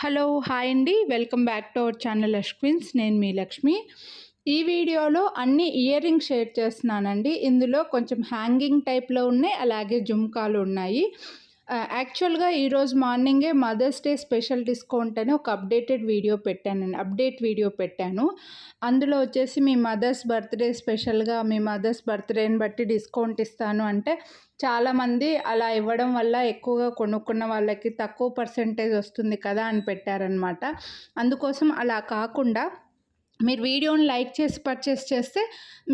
Hello hi అండి, welcome back to our channel యష్క్విన్స్. నేను మీ లక్ష్మి. ఈ వీడియోలో అన్ని ఇయర్ రింగ్స్ షేర్ చేస్తున్నానండి. ఇందులో కొంచెం హ్యాంగింగ్ టైప్లో ఉన్నాయి, అలాగే జుమ్కాలు ఉన్నాయి. యాక్చువల్గా ఈరోజు మార్నింగే మదర్స్ డే స్పెషల్ డిస్కౌంట్ అని ఒక అప్డేట్ వీడియో పెట్టాను. అందులో వచ్చేసి మీ మదర్స్ బర్త్డే స్పెషల్గా మీ మదర్స్ బర్త్డేని బట్టి డిస్కౌంట్ ఇస్తాను అంటే చాలామంది అలా ఇవ్వడం వల్ల ఎక్కువగా కొనుక్కున్న వాళ్ళకి తక్కువ పర్సెంటేజ్ వస్తుంది కదా అని పెట్టారనమాట. అందుకోసం అలా కాకుండా మీరు వీడియోని లైక్ చేసి పర్చేస్ చేస్తే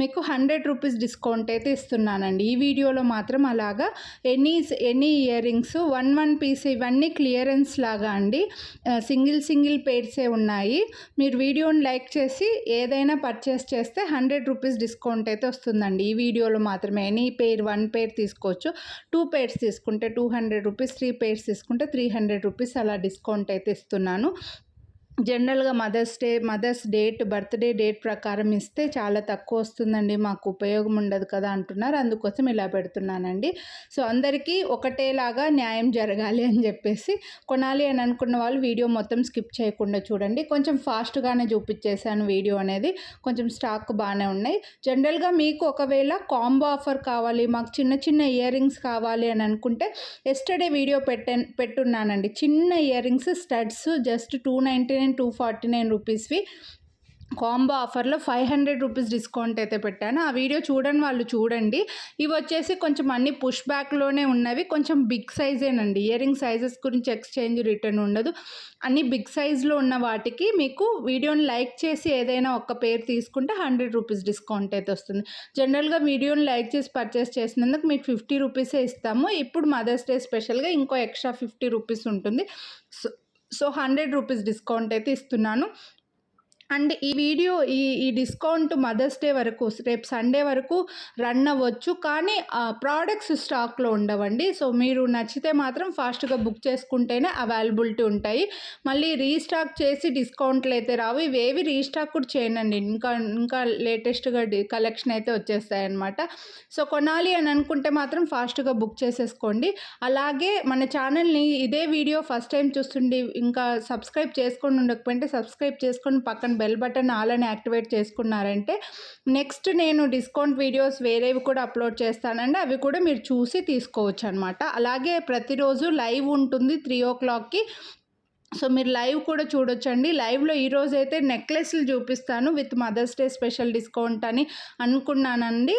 మీకు 100 రూపీస్ డిస్కౌంట్ అయితే ఇస్తున్నానండి. ఈ వీడియోలో మాత్రం అలాగా ఎనీ ఇయర్ రింగ్స్ 1 పీస్ ఇవన్నీ క్లియరెన్స్ లాగా అండి. సింగిల్ పేర్సే ఉన్నాయి. మీరు వీడియోని లైక్ చేసి ఏదైనా పర్చేస్ చేస్తే 100 రూపీస్ డిస్కౌంట్ అయితే వస్తుందండి. ఈ వీడియోలో మాత్రమే ఎనీ పేర్ 1 పేర్ తీసుకోవచ్చు. 2 పేర్స్ తీసుకుంటే 200 రూపీస్, 3 పేర్స్ తీసుకుంటే 300 రూపీస్ అలా డిస్కౌంట్ అయితే ఇస్తున్నాను. జనరల్గా బర్త్డే డేట్ ప్రకారం ఇస్తే చాలా తక్కువ వస్తుందండి, మాకు ఉపయోగం ఉండదు కదా అంటున్నారు. అందుకోసం ఇలా పెడుతున్నానండి. సో అందరికీ ఒకటేలాగా న్యాయం జరగాలి అని చెప్పేసి కొనాలి అని అనుకున్న వాళ్ళు వీడియో మొత్తం స్కిప్ చేయకుండా చూడండి. కొంచెం ఫాస్ట్గానే చూపించేశాను వీడియో అనేది. కొంచెం స్టాక్ బాగానే ఉన్నాయి. జనరల్గా మీకు ఒకవేళ కాంబో ఆఫర్ కావాలి, మాకు చిన్న ఇయర్ రింగ్స్ కావాలి అని అనుకుంటే ఎస్టర్డే వీడియో పెట్టున్నానండి. చిన్న ఇయర్ రింగ్స్ స్టడ్స్ జస్ట్ 299, 249 రూపీస్వి కాంబో ఆఫర్లో 500 రూపీస్ డిస్కౌంట్ అయితే పెట్టాను. ఆ వీడియో చూడని వాళ్ళు చూడండి. ఇవి వచ్చేసి కొంచెం అన్ని పుష్ బ్యాక్లోనే ఉన్నవి, కొంచెం బిగ్ సైజేనండి. ఇయర్ రింగ్ సైజెస్ గురించి ఎక్స్చేంజ్ రిటర్న్ ఉండదు. అన్ని బిగ్ సైజులో ఉన్న వాటికి మీకు వీడియోని లైక్ చేసి ఏదైనా ఒక పేరు తీసుకుంటే 100 రూపీస్ డిస్కౌంట్ అయితే వస్తుంది. జనరల్గా వీడియోని లైక్ చేసి పర్చేస్ చేసినందుకు మీకు 50 రూపీసే ఇస్తాము. ఇప్పుడు మదర్స్ డే స్పెషల్గా ఇంకో ఎక్స్ట్రా 50 రూపీస్ ఉంటుంది. సో 100 రూపీస్ డిస్కౌంట్ అయితే ఇస్తున్నాను. అండ్ ఈ వీడియో ఈ డిస్కౌంట్ మదర్స్ డే వరకు, రేపు సండే వరకు రన్ అవ్వచ్చు. కానీ ప్రోడక్ట్స్ స్టాక్లో ఉండవండి. సో మీరు నచ్చితే మాత్రం ఫాస్ట్గా బుక్ చేసుకుంటేనే అవైలబిలిటీ ఉంటాయి. మళ్ళీ రీస్టాక్ చేసి డిస్కౌంట్లు అయితే రావు. ఇవేవి రీస్టాక్ కూడా చేయనండి. ఇంకా లేటెస్ట్గా కలెక్షన్ అయితే వచ్చేస్తాయి అన్నమాట. సో కొనాలి అని అనుకుంటే మాత్రం ఫాస్ట్గా బుక్ చేసేసుకోండి. అలాగే మన ఛానల్ని ఇదే వీడియో ఫస్ట్ టైం చూస్తుండి ఇంకా సబ్స్క్రైబ్ చేసుకొని ఉండకపోతే సబ్స్క్రైబ్ చేసుకొని పక్కన బెల్ బటన్ ఆల్ అని యాక్టివేట్ చేసుకున్నారంటే నెక్స్ట్ నేను డిస్కౌంట్ వీడియోస్ వేరేవి కూడా అప్లోడ్ చేస్తానండి. అవి కూడా మీరు చూసి తీసుకోవచ్చు అనమాట. అలాగే ప్రతిరోజు లైవ్ ఉంటుంది 3 o'clockకి. సో మీరు లైవ్ కూడా చూడొచ్చండి. లైవ్లో ఈరోజు అయితే నెక్లెస్లు చూపిస్తాను with mother's day special discount అని అనుకున్నానండి.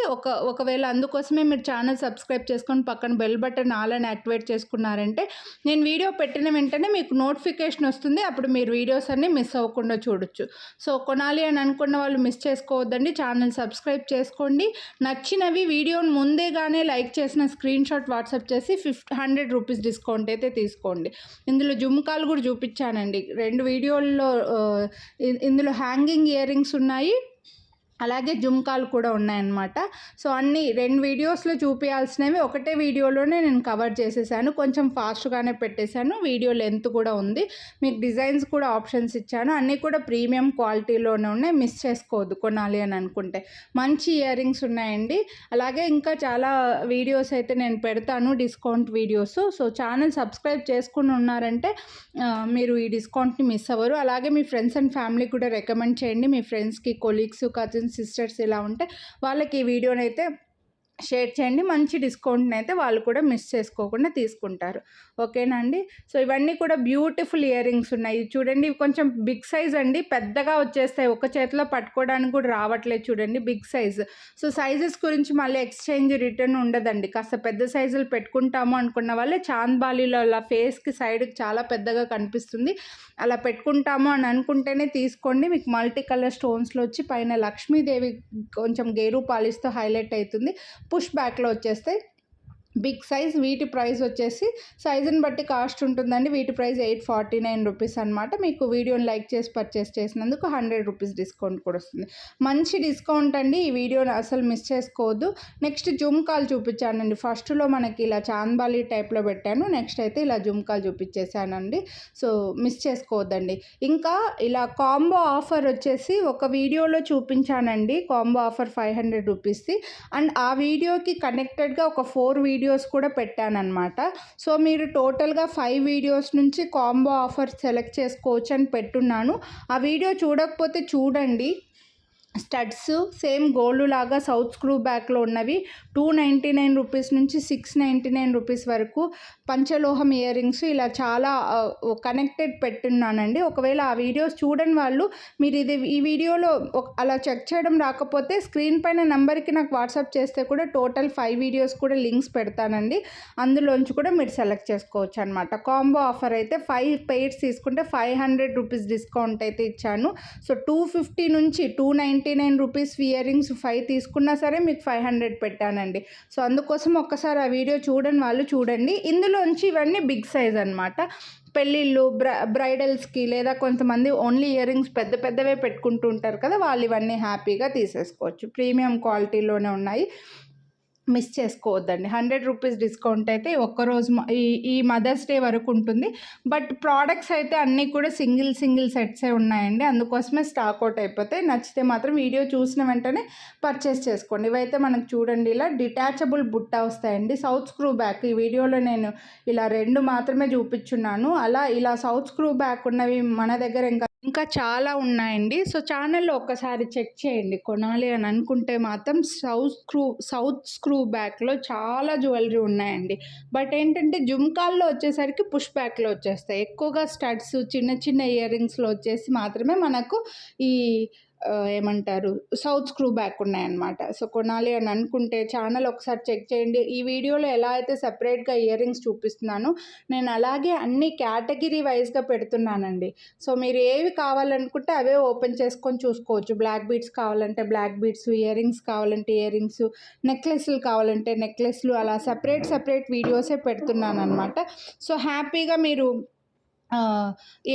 ఒకవేళ అందుకోసమే మీరు ఛానల్ సబ్స్క్రైబ్ చేసుకొని పక్కన బెల్ బటన్ ఆల్ అని యాక్టివేట్ చేసుకున్నారంటే నేను వీడియో పెట్టిన వెంటనే మీకు నోటిఫికేషన్ వస్తుంది. అప్పుడు మీరు వీడియోస్ అన్నీ మిస్ అవ్వకుండా చూడొచ్చు. సో కొనాలి అని అనుకున్న వాళ్ళు మిస్ చేసుకోవద్దండి. ఛానల్ సబ్స్క్రైబ్ చేసుకోండి. నచ్చినవి వీడియోని ముందేగానే లైక్ చేసిన స్క్రీన్ షాట్ వాట్సాప్ చేసి 100 రూపీస్ డిస్కౌంట్ అయితే తీసుకోండి. ఇందులో జుమ్కాలు కూడా చూపించానండి 2 వీడియోల్లో. ఇందులో హ్యాంగింగ్ ఇయర్ రింగ్స్ ఉన్నాయి, అలాగే జుమ్కాలు కూడా ఉన్నాయన్నమాట. సో అన్నీ 2 వీడియోస్లో చూపించాల్సినవి ఒకటే వీడియోలోనే నేను కవర్ చేసేసాను. కొంచెం ఫాస్ట్గానే పెట్టేశాను. వీడియో లెంత్ కూడా ఉంది. మీకు డిజైన్స్ కూడా ఆప్షన్స్ ఇచ్చాను. అన్నీ కూడా ప్రీమియం క్వాలిటీలోనే ఉన్నాయి. మిస్ చేసుకోవద్దు కొనాలి అని అనుకుంటే. మంచి ఇయర్ రింగ్స్ ఉన్నాయండి. అలాగే ఇంకా చాలా వీడియోస్ అయితే నేను పెడతాను, discount videos. So channel subscribe చేసుకుని ఉన్నారంటే మీరు ఈ డిస్కౌంట్ని మిస్ అవ్వరు. అలాగే మీ ఫ్రెండ్స్ అండ్ ఫ్యామిలీ కూడా రికమెండ్ చేయండి. మీ ఫ్రెండ్స్కి, కొలీగ్స్, కజిన్స్, సిస్టర్స్ ఇలా ఉంటే వాళ్ళకి ఈ వీడియోని అయితే షేర్ చేయండి. మంచి డిస్కౌంట్ని అయితే వాళ్ళు కూడా మిస్ చేసుకోకుండా తీసుకుంటారు. ఓకేనా అండి. సో ఇవన్నీ కూడా బ్యూటిఫుల్ ఇయర్ రింగ్స్ ఉన్నాయి. చూడండి, ఇవి కొంచెం బిగ్ సైజ్ అండి, పెద్దగా వచ్చేస్తాయి. ఒక చేతిలో పట్టుకోవడానికి కూడా రావట్లేదు. చూడండి, బిగ్ సైజ్. సో సైజెస్ గురించి మళ్ళీ ఎక్స్చేంజ్ రిటర్న్ ఉండదండి. కాస్త పెద్ద సైజులు పెట్టుకుంటాము అనుకున్న వాళ్ళే చాంద్బాలీలో అలా ఫేస్కి సైడ్కి చాలా పెద్దగా కనిపిస్తుంది. అలా పెట్టుకుంటాము అని అనుకుంటేనే తీసుకోండి. మీకు మల్టీ కలర్ స్టోన్స్లో వచ్చి పైన లక్ష్మీదేవి కొంచెం గేరు పాలిష్తో హైలైట్ అవుతుంది. పుష్ బ్యాక్లో వచ్చేస్తాయి. Big size. వీటి ప్రైస్ వచ్చేసి సైజుని బట్టి కాస్ట్ ఉంటుందండి. వీటి ప్రైస్ 849 రూపీస్ అనమాట. మీకు వీడియోని లైక్ చేసి పర్చేస్ చేసినందుకు 100 రూపీస్ డిస్కౌంట్ కూడా వస్తుంది. మంచి డిస్కౌంట్ అండి. ఈ వీడియోని అసలు మిస్ చేసుకోవద్దు. నెక్స్ట్ జుమ్కాలు చూపించానండి. ఫస్ట్లో మనకి ఇలా చాంద్బాలి టైప్లో పెట్టాను. నెక్స్ట్ అయితే ఇలా జుమ్కాలు చూపించేసానండి. సో మిస్ చేసుకోవద్దండి. ఇంకా ఇలా కాంబో ఆఫర్ వచ్చేసి ఒక వీడియోలో చూపించానండి. కాంబో ఆఫర్ 500 రూపీస్ది. అండ్ ఆ వీడియోకి కనెక్టెడ్గా ఒక 4 వీడియోస్ వీడియోస్ కూడా పెట్టానన్నమాట. సో మీరు టోటల్గా 5 వీడియోస్ నుంచి కాంబో ఆఫర్ సెలెక్ట్ చేసుకోవచ్చు అని పెట్టున్నాను. ఆ వీడియో చూడకపోతే చూడండి. స్టడ్స్ సేమ్ గోల్డ్ లాగా సౌత్ స్క్రూ బ్యాక్లో ఉన్నవి 299 రూపీస్ నుంచి 699 రూపీస్ వరకు పంచలోహం ఇయర్ రింగ్స్ ఇలా చాలా కనెక్టెడ్ పెట్టున్నానండి. ఒకవేళ ఆ వీడియోస్ చూడని వాళ్ళు మీరు ఈ వీడియోలో అలా చెక్ చేయడం రాకపోతే స్క్రీన్ పైన నెంబర్కి నాకు వాట్సాప్ చేస్తే కూడా టోటల్ 5 వీడియోస్ కూడా లింక్స్ పెడతానండి. అందులోంచి కూడా మీరు సెలెక్ట్ చేసుకోవచ్చు అనమాట. కాంబో ఆఫర్ అయితే 5 పెయిర్స్ తీసుకుంటే 500 రూపీస్ డిస్కౌంట్ అయితే ఇచ్చాను. సో 250 నుంచి 299 రూపీస్ ఇయర్ రింగ్స్ 5 తీసుకున్నా సరే మీకు 500 పెట్టానండి. సో అందుకోసం ఒక్కసారి ఆ వీడియో చూడని వాళ్ళు చూడండి. ఇందులోంచి ఇవన్నీ బిగ్ సైజ్ అనమాట. పెళ్ళిళ్ళు బ్రైడల్స్కి లేదా కొంతమంది ఓన్లీ ఇయర్ రింగ్స్ పెద్ద పెద్దవే పెట్టుకుంటూ ఉంటారు కదా, వాళ్ళు ఇవన్నీ హ్యాపీగా తీసేసుకోవచ్చు. ప్రీమియం క్వాలిటీలోనే ఉన్నాయి, మిస్ చేసుకోవద్దండి. 100 రూపీస్ డిస్కౌంట్ అయితే ఒక్కరోజు ఈ మదర్స్ డే వరకు ఉంటుంది. బట్ ప్రోడక్ట్స్ అయితే అన్నీ కూడా సింగిల్ సెట్సే ఉన్నాయండి. అందుకోసమే స్టాక్ అవుట్ అయిపోతాయి. నచ్చితే మాత్రం వీడియో చూసిన వెంటనే పర్చేస్ చేసుకోండి. ఇవైతే మనకు చూడండి ఇలా డిటాచబుల్ బుట్ట వస్తాయండి. సౌత్ స్క్రూ బ్యాక్ ఈ వీడియోలో నేను ఇలా 2 మాత్రమే చూపించున్నాను. ఇలా సౌత్ స్క్రూ బ్యాక్ ఉన్నవి మన దగ్గర ఇంకా చాలా ఉన్నాయండి. సో ఛానల్లో ఒక్కసారి చెక్ చేయండి. కొనాలి అని అనుకుంటే మాత్రం సౌత్ స్క్రూ బ్యాక్లో చాలా జ్యువెలరీ ఉన్నాయండి. బట్ ఏంటంటే జుమ్కాల్లో వచ్చేసరికి పుష్ బ్యాక్లో వచ్చేస్తాయి. ఎక్కువగా స్టడ్స్ చిన్న ఇయర్ రింగ్స్లో వచ్చేసి మాత్రమే మనకు ఈ ఏమంటారు సౌత్ స్క్రూ బ్యాక్ ఉన్నాయన్నమాట. సో కొనాలి అని అనుకుంటే ఛానల్ ఒకసారి చెక్ చేయండి. ఈ వీడియోలో ఎలా అయితే సపరేట్గా ఇయర్ రింగ్స్ చూపిస్తున్నాను నేను అలాగే అన్ని కేటగిరీ వైజ్గా పెడుతున్నానండి. సో మీరు ఏవి కావాలనుకుంటే అవే ఓపెన్ చేసుకొని చూసుకోవచ్చు. బ్లాక్ బీడ్స్ కావాలంటే బ్లాక్ బీడ్స్, ఇయర్ రింగ్స్ కావాలంటే ఇయర్ రింగ్స్, నెక్లెస్లు కావాలంటే నెక్లెస్లు, అలా సపరేట్ వీడియోసే పెడుతున్నాను అనమాట. సో హ్యాపీగా మీరు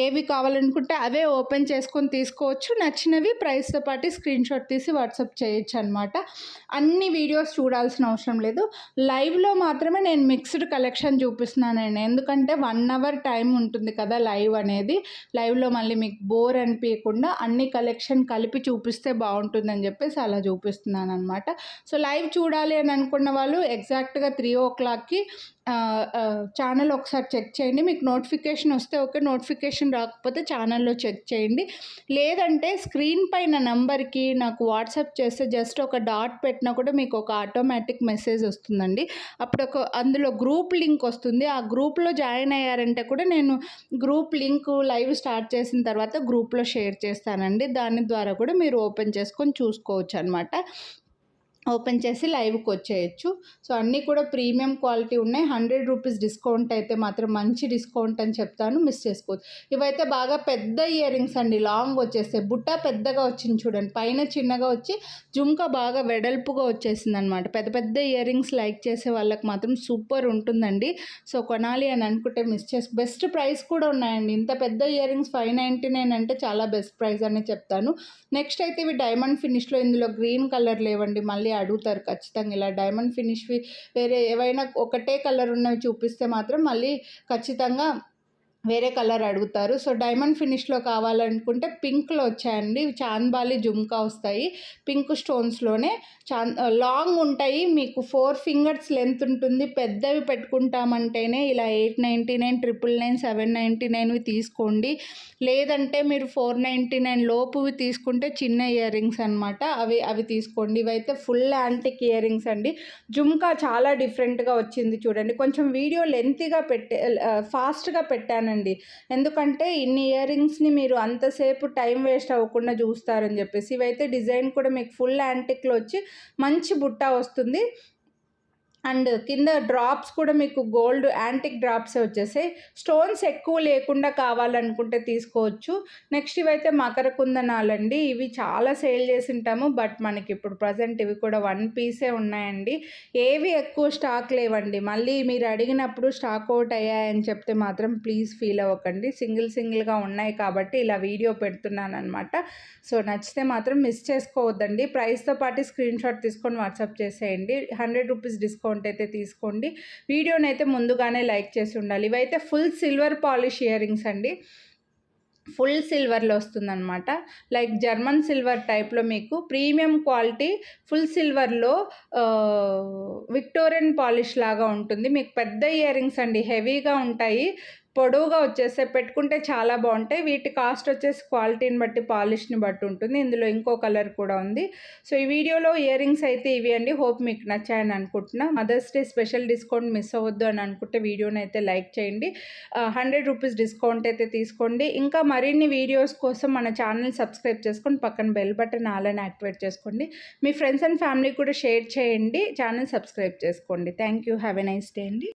ఏవి కావాలనుకుంటే అవే ఓపెన్ చేసుకొని తీసుకోవచ్చు. నచ్చినవి ప్రైస్తో పాటు స్క్రీన్ షాట్ తీసి వాట్సాప్ చేయొచ్చు అనమాట. అన్ని వీడియోస్ చూడాల్సిన అవసరం లేదు. లైవ్లో మాత్రమే నేను మిక్స్డ్ కలెక్షన్ చూపిస్తున్నానండి. ఎందుకంటే 1 అవర్ టైం ఉంటుంది కదా లైవ్ అనేది. లైవ్లో మళ్ళీ మీకు బోర్ అనిపించకుండా అన్ని కలెక్షన్ కలిపి చూపిస్తే బాగుంటుందని చెప్పేసి అలా చూపిస్తున్నాను అనమాట. సో లైవ్ చూడాలి అని అనుకున్న వాళ్ళు ఎగ్జాక్ట్గా 3 o'clockకి ఛానల్ ఒకసారి చెక్ చేయండి. మీకు నోటిఫికేషన్ వస్తే ఓకే, నోటిఫికేషన్ రాకపోతే ఛానల్లో చెక్ చేయండి. లేదంటే స్క్రీన్ పైన నంబర్కి నాకు వాట్సాప్ చేస్తే జస్ట్ ఒక డాట్ పెట్టినా కూడా మీకు ఒక ఆటోమేటిక్ మెసేజ్ వస్తుందండి. అప్పుడు అందులో గ్రూప్ లింక్ వస్తుంది. ఆ గ్రూప్లో జాయిన్ అయ్యారంటే కూడా నేను గ్రూప్ లింక్ లైవ్ స్టార్ట్ చేసిన తర్వాత గ్రూప్లో షేర్ చేస్తానండి. దాని ద్వారా కూడా మీరు ఓపెన్ చేసుకొని చూసుకోవచ్చు అనమాట. ఓపెన్ చేసి లైవ్కి వచ్చేయచ్చు. సో అన్నీ కూడా ప్రీమియం క్వాలిటీ ఉన్నాయి. 100 రూపీస్ డిస్కౌంట్ అయితే మాత్రం మంచి డిస్కౌంట్ అని చెప్తాను, మిస్ చేసుకోవచ్చు. ఇవైతే బాగా పెద్ద ఇయర్ రింగ్స్ అండి, లాంగ్ వచ్చేస్తాయి. బుట్ట పెద్దగా వచ్చింది చూడండి, పైన చిన్నగా వచ్చి జుమ్కా బాగా వెడల్పుగా వచ్చేసింది అనమాట. పెద్ద ఇయర్ రింగ్స్ లైక్ చేసే వాళ్ళకి మాత్రం సూపర్ ఉంటుందండి. సో కొనాలి అని అనుకుంటే బెస్ట్ ప్రైస్ కూడా ఉన్నాయండి. ఇంత పెద్ద ఇయర్ రింగ్స్ 599 అంటే చాలా బెస్ట్ ప్రైస్ అని చెప్తాను. నెక్స్ట్ అయితే ఇవి డైమండ్ ఫినిష్లో, ఇందులో గ్రీన్ కలర్ లేవండి, మళ్ళీ అడుగుతారు ఖచ్చితంగా. ఇలా డైమండ్ ఫినిష్వి వేరే ఏవైనా ఒకటే కలర్ ఉన్నవి చూపిస్తే మాత్రం మళ్ళీ ఖచ్చితంగా వేరే కలర్ అడుగుతారు. సో డైమండ్ ఫినిష్లో కావాలనుకుంటే పింక్లో వచ్చాయండి. చాంద్బాలి జుమ్కా వస్తాయి పింక్ స్టోన్స్లోనే. లాంగ్ ఉంటాయి, మీకు 4 ఫింగర్స్ లెంత్ ఉంటుంది. పెద్దవి పెట్టుకుంటామంటేనే ఇలా 899, 999, 799వి తీసుకోండి. లేదంటే మీరు 499 లోపువి తీసుకుంటే చిన్న ఇయర్ రింగ్స్ అనమాట, అవి తీసుకోండి. ఇవైతే ఫుల్ యాంటిక్ ఇయర్ రింగ్స్ అండి. జుమ్కా చాలా డిఫరెంట్గా వచ్చింది చూడండి. కొంచెం వీడియో లెంతీగా ఫాస్ట్గా పెట్టాను అండి, ఎందుకంటే ఇన్ని ఇయర్ రింగ్స్ని మీరు అంతసేపు టైం వేస్ట్ అవ్వకుండా చూస్తారని చెప్పేసి. ఇవైతే డిజైన్ కూడా మీకు ఫుల్ యాంటిక్లో వచ్చి మంచి బుట్ట వస్తుంది. అండ్ కింద డ్రాప్స్ కూడా మీకు గోల్డ్ యాంటిక్ డ్రాప్సే వచ్చేసాయి. స్టోన్స్ ఎక్కువ లేకుండా కావాలనుకుంటే తీసుకోవచ్చు. నెక్స్ట్ ఇవైతే మకర కుందనాలండి. ఇవి చాలా సేల్ చేసి ఉంటాము, బట్ మనకి ఇప్పుడు ప్రజెంట్ ఇవి కూడా 1 పీసే ఉన్నాయండి. ఏవి ఎక్కువ స్టాక్ లేవండి. మళ్ళీ మీరు అడిగినప్పుడు స్టాక్ అవుట్ అయ్యాయని చెప్తే మాత్రం ప్లీజ్ ఫీల్ అవ్వకండి. సింగిల్గా ఉన్నాయి కాబట్టి ఇలా వీడియో పెడుతున్నాను అనమాట. సో నచ్చితే మాత్రం మిస్ చేసుకోవద్దండి. ప్రైస్తో పాటు స్క్రీన్ షాట్ తీసుకొని వాట్సాప్ చేసేయండి. 100 రూపీస్ డిస్కౌంట్ అయితే తీసుకోండి. వీడియోని అయితే ముందుగానే లైక్ చేసి ఉండాలి. ఇవైతే full silver polish earrings అండి. ఫుల్ సిల్వర్లో వస్తుందన్నమాట. లైక్ జర్మన్ సిల్వర్ టైప్లో మీకు ప్రీమియం క్వాలిటీ ఫుల్ సిల్వర్లో విక్టోరియన్ పాలిష్ లాగా ఉంటుంది. మీకు పెద్ద ఇయర్ రింగ్స్ అండి, హెవీగా ఉంటాయి, పొడవుగా వచ్చేస్తే పెట్టుకుంటే చాలా బాగుంటాయి. వీటి కాస్ట్ వచ్చేసి క్వాలిటీని బట్టి పాలిష్ని బట్టి ఉంటుంది. ఇందులో ఇంకో కలర్ కూడా ఉంది. సో ఈ వీడియోలో ఇయర్ రింగ్స్ అయితే ఇవి అండి. హోప్ మీకు నచ్చాయని అనుకుంటున్నా. Mother's day special discount miss అవ్వద్దు అని అనుకుంటే వీడియోని అయితే లైక్ చేయండి. 100 రూపీస్ డిస్కౌంట్ అయితే తీసుకోండి. ఇంకా మరిన్ని వీడియోస్ కోసం మన ఛానల్ సబ్స్క్రైబ్ చేసుకొని పక్కన బెల్ బటన్ ఆలని యాక్టివేట్ చేసుకోండి. మీ ఫ్రెండ్స్ అండ్ ఫ్యామిలీ కూడా షేర్ చేయండి. ఛానల్ సబ్స్క్రైబ్ చేసుకోండి. Thank you. Have a nice day అండి.